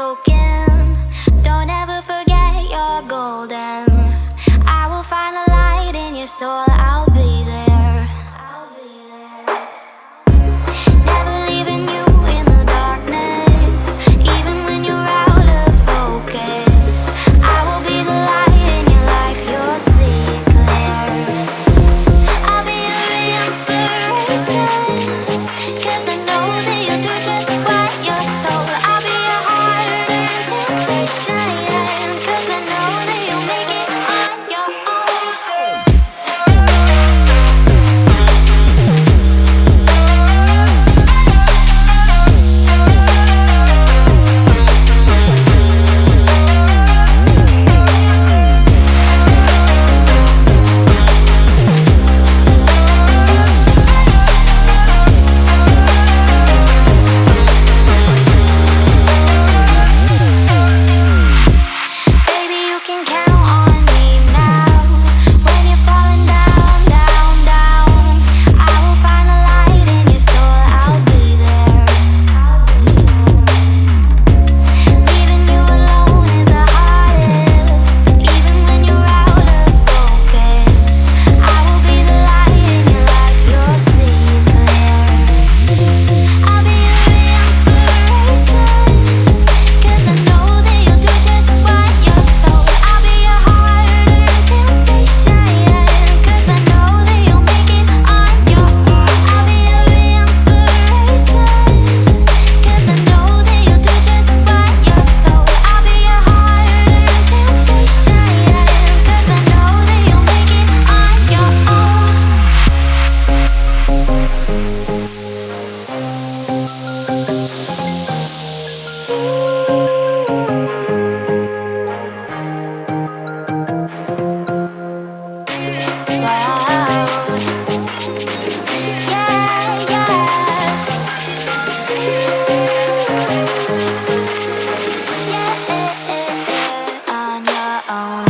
broken. Don't ever forget you're golden. I will find the light in your soul, I'll be there. Never leaving you in the darkness, even when you're out of focus. I will be the light in your life, you'll see it clear. I'll be your inspiration, 'cause I know that you'll do just what you're told. I'll be your harder temptation, 'cause I know that you'll make it on your own. Baby, you can count on me now. When you're falling down, down, down, I will find the light in your soul, I'll be there. Leaving you alone is the hardest, even when you're out of focus. I will be the light in your life, you'll see it clear. I'll be your inspiration, 'cause I know that you'll do just what you're told. I'll be your harder temptation, 'cause I know that you'll make it on your own. I'll be your inspiration, 'cause I know that you'll do just what you're told. I'll be your harder temptation, 'cause I know that you'll make it on your own. Wow. Yeah, yeah. On your own.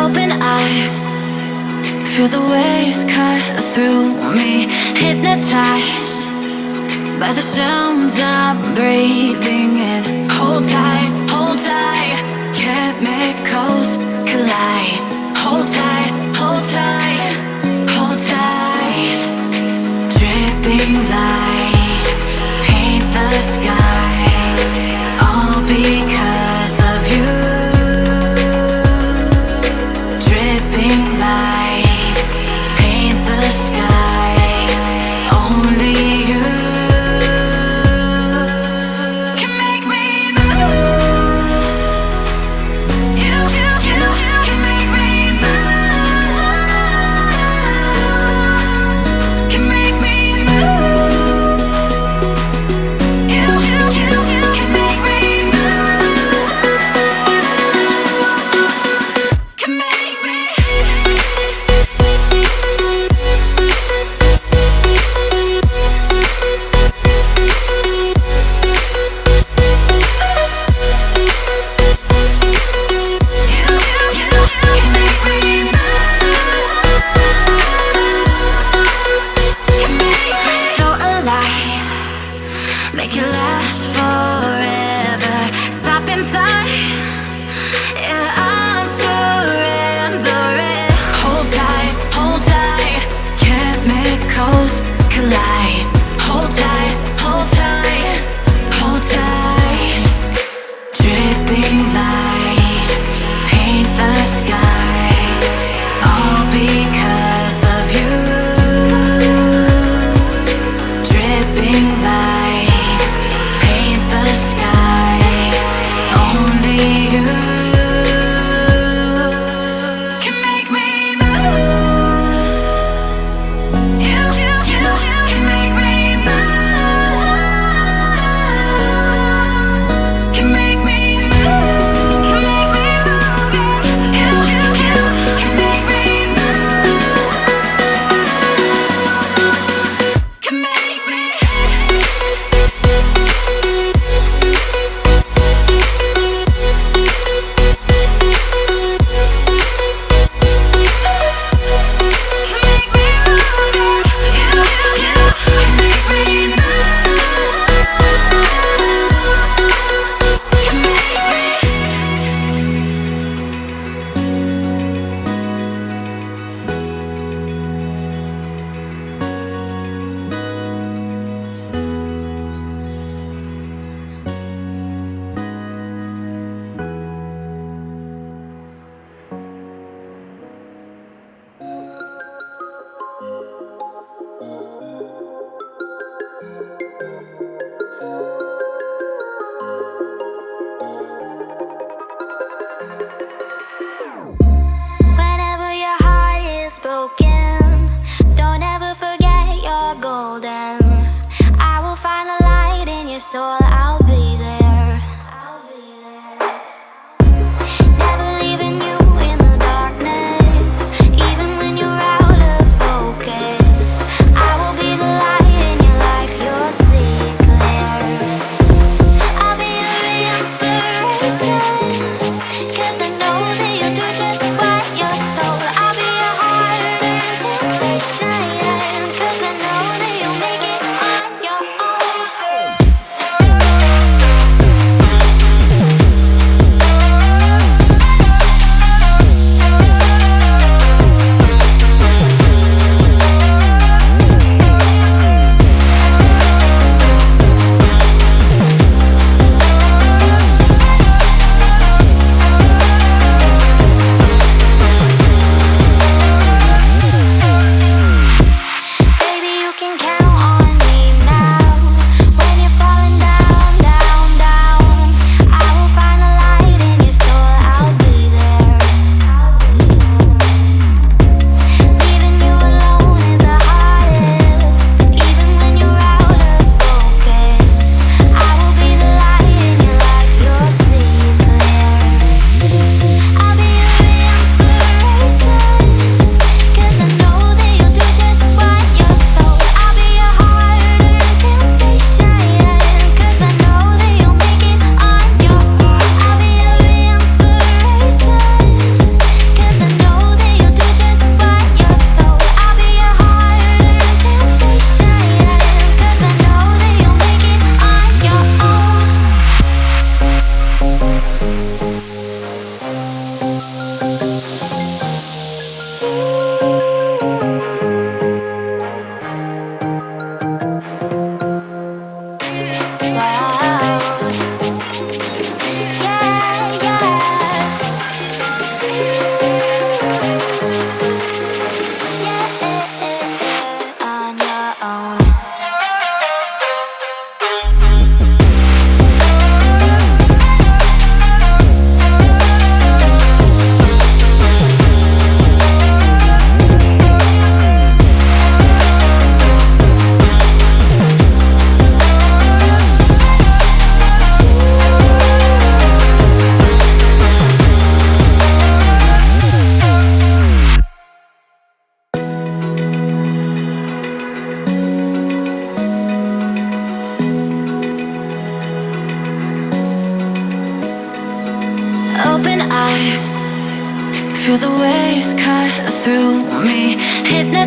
Open eye, feel the waves cut through me. Hypnotized by the sounds I'm breathing in. Hold tight, hold tight. Chemicals collide. Hold tight, hold tight, hold tight. Dripping lights paint the skies, all because of you. Dripping lights paint the skies, only you can make me move. You can make me move. Can make me move.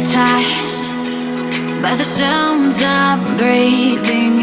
hypnotized by the sounds I'm breathing